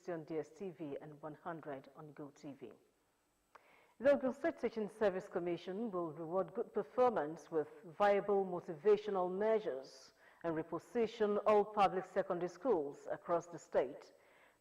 360 on DSTV and 100 on GoTV. The Ogun State Teaching Service Commission will reward good performance with viable motivational measures and reposition all public secondary schools across the state.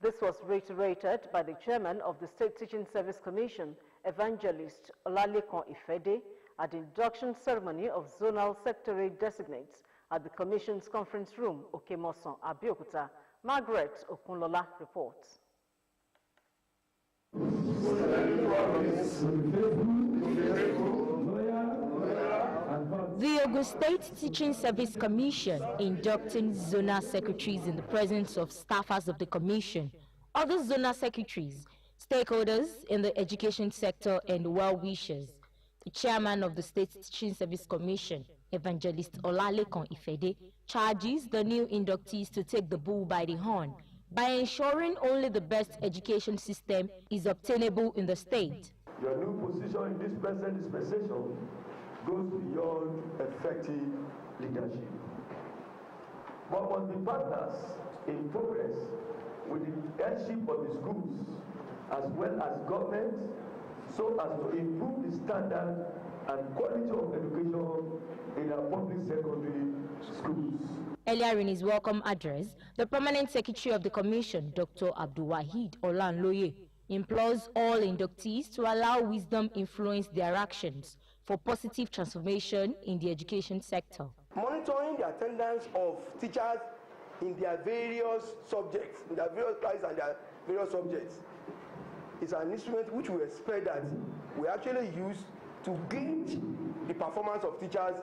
This was reiterated by the chairman of the State Teaching Service Commission, Evangelist Olalekon Ifede, at the induction ceremony of zonal secretary designates at the Commission's conference room, Okemoson, Abeokuta. Margaret Okunlola reports. The Ogun State Teaching Service Commission inducting zonal secretaries in the presence of staffers of the commission, other zonal secretaries, stakeholders in the education sector and well-wishers. The chairman of the State Teaching Service Commission, Evangelist Olalekon Ifede, charges the new inductees to take the bull by the horn by ensuring only the best education system is obtainable in the state. Your new position in this present dispensation goes beyond effective leadership, but must be partners in progress with the headship of the schools as well as government, so as to improve the standard and quality of education in our public secondary schools. Earlier in his welcome address, the permanent secretary of the commission, Dr. Abdulwahid Olanloye, implores all inductees to allow wisdom influence their actions for positive transformation in the education sector. Monitoring the attendance of teachers in their various subjects, in their various classes and their various subjects, is an instrument which we expect that we actually use to gauge the performance of teachers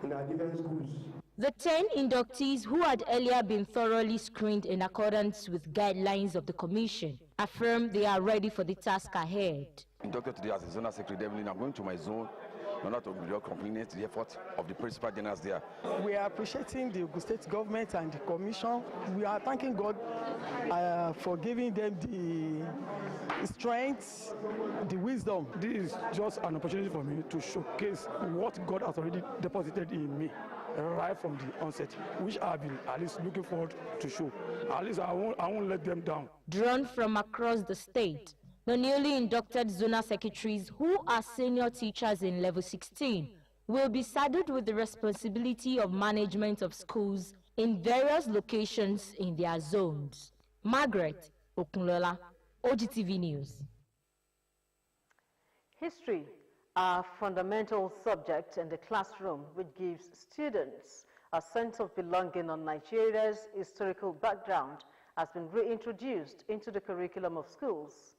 in our different schools. The 10 inductees who had earlier been thoroughly screened in accordance with guidelines of the commission affirm they are ready for the task ahead. Inducted today as a zonal secretary, I'm going to my zone in order to compliment the effort of the principal generals there. We are appreciating the Ogun State government and the commission. We are thanking God for giving them the strength, the wisdom. This is just an opportunity for me to showcase what God has already deposited in me right from the onset, which I've been at least looking forward to show. At least I won't let them down. Drawn from across the state, the newly inducted zonal secretaries, who are senior teachers in level 16, will be saddled with the responsibility of management of schools in various locations in their zones. Margaret Okunlola, Ogtv News. History, a fundamental subject in the classroom which gives students a sense of belonging on Nigeria's historical background, has been reintroduced into the curriculum of schools.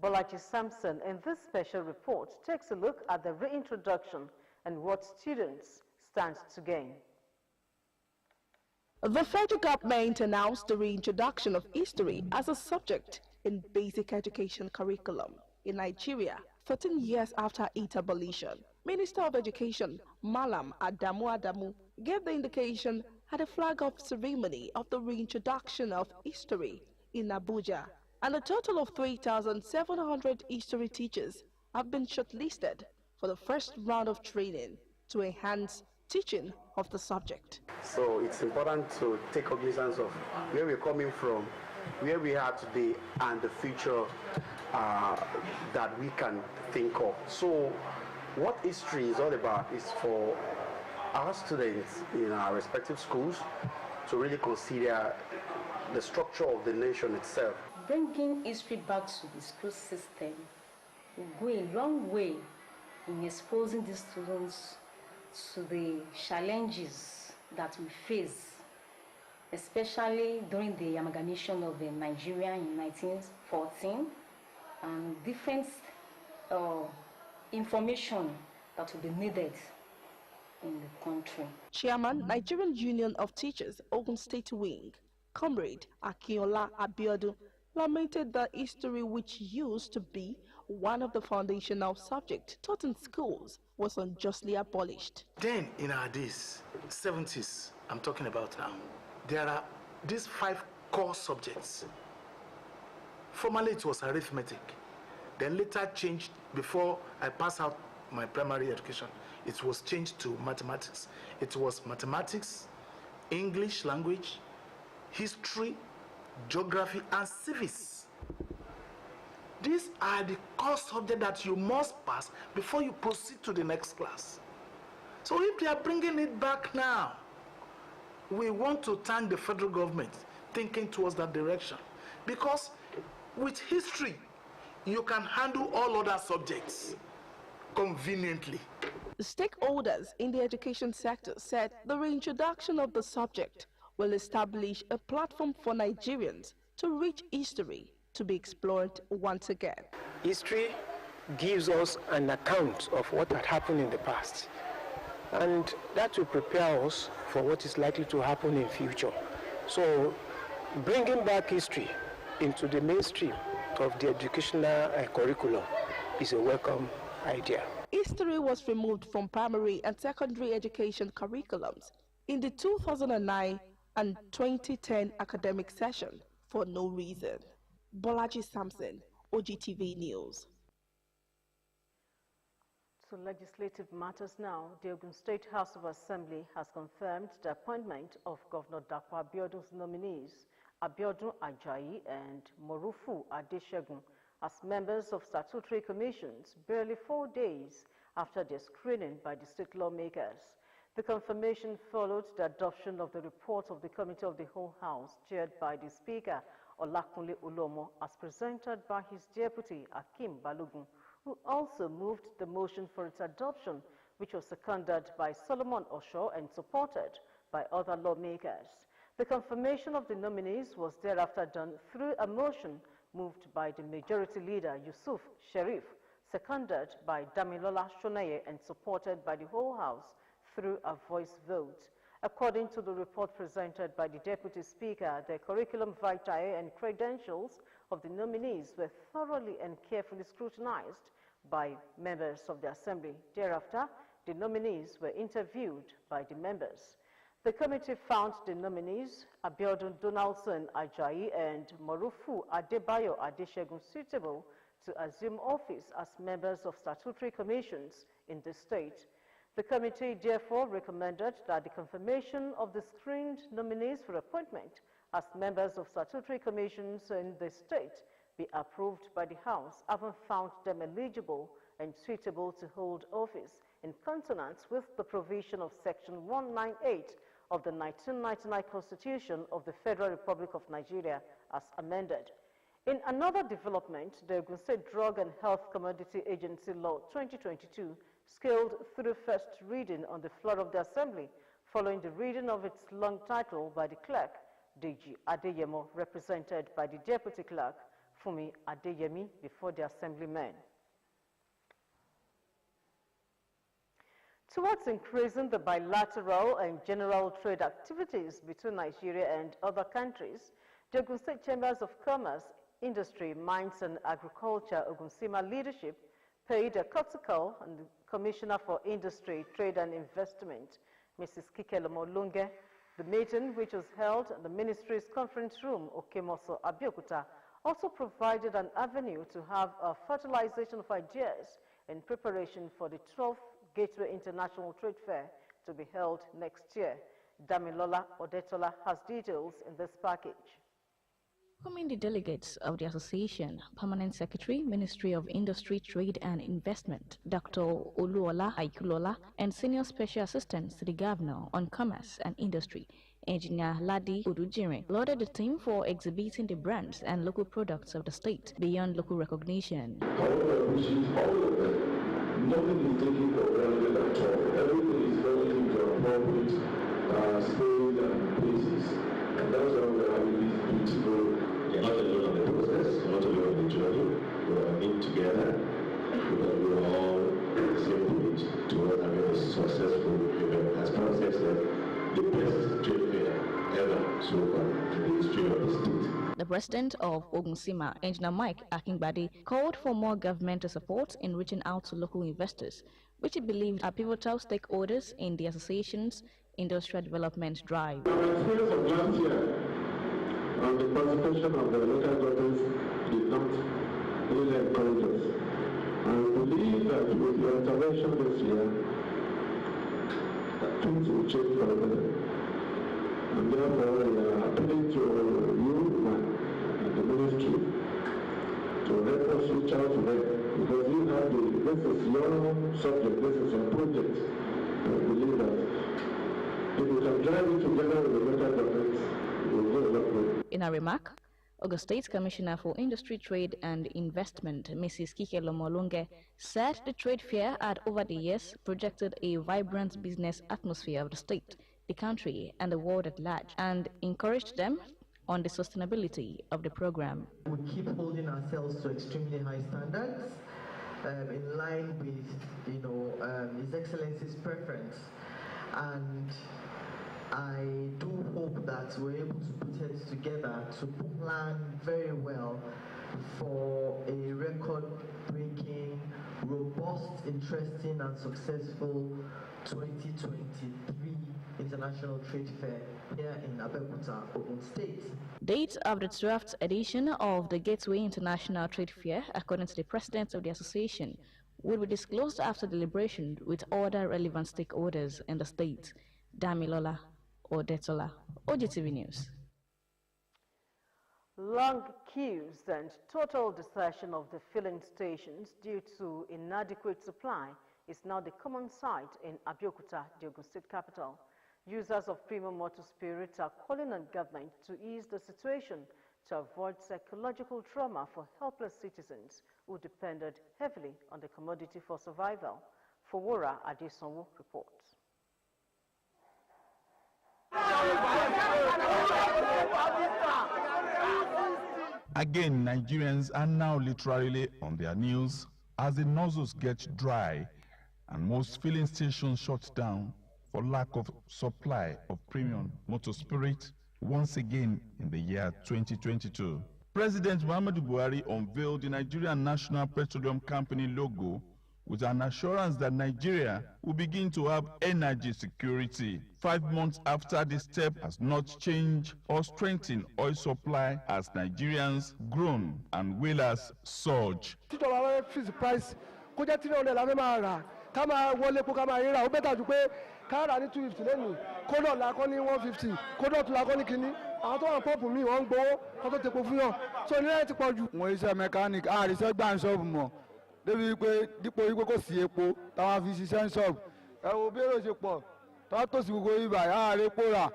Bolaji Sampson in this special report takes a look at the reintroduction and what students stand to gain. The federal government announced the reintroduction of history as a subject in basic education curriculum in Nigeria 13 years after its abolition. Minister of Education Malam Adamu gave the indication at a flag-off ceremony of the reintroduction of history in Abuja, and a total of 3,700 history teachers have been shortlisted for the first round of training to enhance teaching of the subject. So it's important to take cognizance of where we're coming from, where we are today, and the future that we can think of. So what history is all about is for our students in our respective schools to really consider the structure of the nation itself. Bringing history back to the school system will go a long way in exposing the students to the challenges that we face, especially during the amalgamation of Nigeria in 1914, and different information that will be needed in the country. Chairman, Nigerian Union of Teachers, Ogun State Wing, Comrade Akinola Abiodun, lamented that history, which used to be one of the foundational subjects taught in schools, was unjustly abolished. Then, in our days, 70s, I'm talking about now, there are these 5 core subjects. Formerly, it was arithmetic. Then later changed, before I passed out my primary education, it was changed to mathematics. It was mathematics, English language, history, geography, and civics. These are the core subjects that you must pass before you proceed to the next class. So if they are bringing it back now, we want to thank the federal government thinking towards that direction. Because with history, you can handle all other subjects conveniently. Stakeholders in the education sector said the reintroduction of the subject will establish a platform for Nigerians to reach history to be explored once again. History gives us an account of what had happened in the past, and that will prepare us for what is likely to happen in future. So bringing back history into the mainstream of the educational curriculum is a welcome idea. History was removed from primary and secondary education curriculums in the 2009 and 2010 academic session for no reason. Bolaji Samson, Ogtv News. To legislative matters now, the Ogun State House of Assembly has confirmed the appointment of Governor Dapo Abiodun's nominees, Abiodun Ajayi and Morufu Adeshegun, as members of statutory commissions barely 4 days after their screening by the state lawmakers. The confirmation followed the adoption of the report of the Committee of the Whole House, chaired by the Speaker, Olakunle Ulomo, as presented by his deputy, Akim Balogun, who also moved the motion for its adoption, which was seconded by Solomon Osho and supported by other lawmakers. The confirmation of the nominees was thereafter done through a motion moved by the majority leader, Yusuf Sherif, seconded by Damilola Shonaye and supported by the whole House through a voice vote. According to the report presented by the Deputy Speaker, the curriculum vitae and credentials of the nominees were thoroughly and carefully scrutinized by members of the Assembly. Thereafter, the nominees were interviewed by the members. The committee found the nominees, Abiodun Donaldson Ajayi and Morufu Adebayo Adeshegun, suitable to assume office as members of statutory commissions in the state. The committee therefore recommended that the confirmation of the screened nominees for appointment as members of statutory commissions in the state be approved by the House, having found them eligible and suitable to hold office in consonance with the provision of Section 198 of the 1999 Constitution of the Federal Republic of Nigeria as amended. In another development, the Ogun State Drug and Health Commodity Agency Law 2022 scaled through first reading on the floor of the Assembly, following the reading of its long title by the clerk, Deji Adeyemo, represented by the deputy clerk, Fumi Adeyemi, before the Assemblymen. Towards increasing the bilateral and general trade activities between Nigeria and other countries, the Ogun State Chambers of Commerce, Industry, Mines and Agriculture, Ogunsima leadership, paid a courtesy call on the Commissioner for Industry, Trade and Investment, Mrs. Kikelemo Lunge. The meeting, which was held in the Ministry's conference room, Okemoso, Abeokuta, also provided an avenue to have a fertilization of ideas in preparation for the 12th Gateway International Trade Fair to be held next year. Damilola Odetola has details in this package. Welcoming the delegates of the association, Permanent Secretary, Ministry of Industry, Trade and Investment, Dr. Oluola Aikulola, and Senior Special Assistants to the Governor on Commerce and Industry, Engineer Ladi Udujire, lauded the team for exhibiting the brands and local products of the state beyond local recognition. However, we should all of them. Nothing is taken for granted at all. Everything is going into appropriate space and places. And that's why we're having this beautiful. You're not alone on the process, you're not alone on the journey. We're in together because we're all on the same page towards having a successful event. As Francis said, the best trade fair ever so far in the history of the state. The president of Ogunsima, Engineer Mike Akingbade, called for more governmental support in reaching out to local investors, which he believed are pivotal stakeholders in the association's industrial development drive. Our experience of last year on the participation of the local governments did not really encourage us. I believe that with your intervention this year, things will change for the better. And therefore, we are appealing to you and the ministry to help just reach out to them because you have this is your subject, this is your project. I believe that if we can drive it together with the local government, it will go a long way. In a remark, Ogun State Commissioner for Industry, Trade and Investment, Mrs. Kike Lomolunge, said the trade fair had over the years projected a vibrant business atmosphere of the state, the country and the world at large, and encouraged them on the sustainability of the program. We keep holding ourselves to extremely high standards in line with His Excellency's preference, and I do hope that we're able to put heads together to plan very well for a record-breaking, robust, interesting and successful 2023 International Trade Fair here in Abeokuta, Ogun State. Date of the 12th edition of the Gateway International Trade Fair, according to the president of the association, will be disclosed after deliberation with other relevant stakeholders in the state. Damilola Odetola, Ogtv News. Long queues and total desertion of the filling stations due to inadequate supply is now the common sight in Abeokuta, the Ogun State capital. Users of premium motor spirits are calling on government to ease the situation to avoid psychological trauma for helpless citizens who depended heavily on the commodity for survival. Fowora Adesonwo reports. Again, Nigerians are now literally on their knees as the nozzles get dry and most filling stations shut down for lack of supply of premium motor spirit once again in the year 2022. President Muhammadu Buhari unveiled the Nigerian National Petroleum Company logo with an assurance that Nigeria will begin to have energy security. 5 months after the step has not changed or strengthened oil supply as Nigerians groan and whalers surge. Price, kára ní 250 lẹ́nu kódọ̀ làkọ́ ní 150 kódọ̀ tó làkọ́ ní kínní àwọn tó wọ́n pọ́ọ̀pù mi wọ́n ń gbowó kó tó tepo fún yàn so ní láti pọ̀ jù. wọ́n iṣẹ́ mechanic àríṣẹ́ gbà ń ṣọ́ọ̀bù mọ̀ débi pé dípò wípé kò sí epo táwọn fi ṣiṣẹ́ ń ṣọ́ọ̀bù ẹ wo bí èrò ṣe pọ̀ táwọn tó sì gbogbo ibà àárẹ̀ epo rà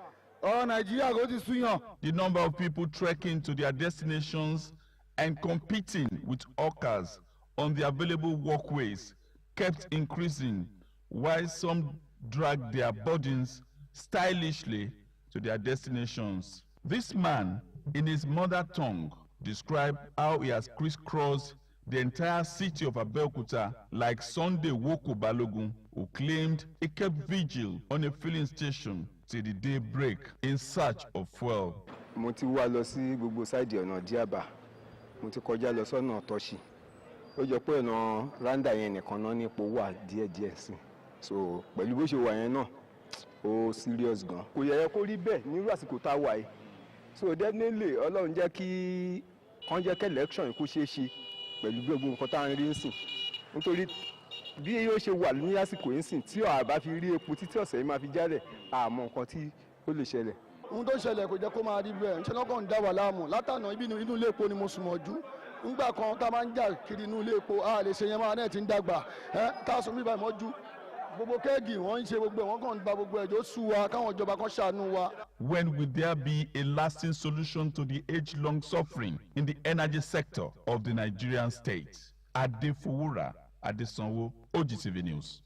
ọ̀rọ̀ Nàìjíríà kò ti súyàn. The number of people trekking to their destinations and competing with hawkers on the available walkways kept increasing, while some drag their burdens stylishly to their destinations. This man, in his mother tongue, described how he has crisscrossed the entire city of Abeokuta like Sunday Woko Balogun, who claimed he kept vigil on a filling station till the day break in search of fuel. Mo ti wá lọ sí gbogbo sáìdì ọ̀nà Díàbà, mo ti kọjá lọ sọ́nà Tọ́ṣì. Ó jọ pé ọ̀nà Randa yẹn nìkan náà ní epo wà díẹ̀díẹ̀ sí. So pẹ̀lú bó ṣe wà yẹn náà ó serious gan. Kò yẹ kó rí bẹ́ẹ̀ nírú àsìkò tá a wà yìí. So definitely Ọlọ́run jẹ́ kí kàn jẹ́ kí election kó ṣeé ṣe pẹ̀lú gbogbo nǹkan tá à ń rí nsìn. Nítorí bí yóò ṣe wà ní àsìkò yìí nsìn tí a bá fi rí epo títí ọ̀sẹ̀ yìí máa fi jálẹ̀ àmọ́ nǹkan tí ó lè ṣẹlẹ̀. Ohun tó ṣẹlẹ̀ kò jẹ́ kó máa rí bẹ́ẹ̀ ńṣe lọ́kàn ń dá wà láàmú látànà inú ilé epo ni mo sùn mọ́jú. Nígbà kan tá a máa ń jà kiri inú ilé epo a lè ṣe yẹn máa náà ti ń dàgbà tá a sùn mí báyìí mọ́jú. When will there be a lasting solution to the age-long suffering in the energy sector of the Nigerian state? Fowora Adesonwo, Ogtv News.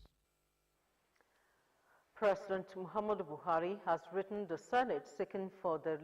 President Muhammadu Buhari has written the Senate seeking for the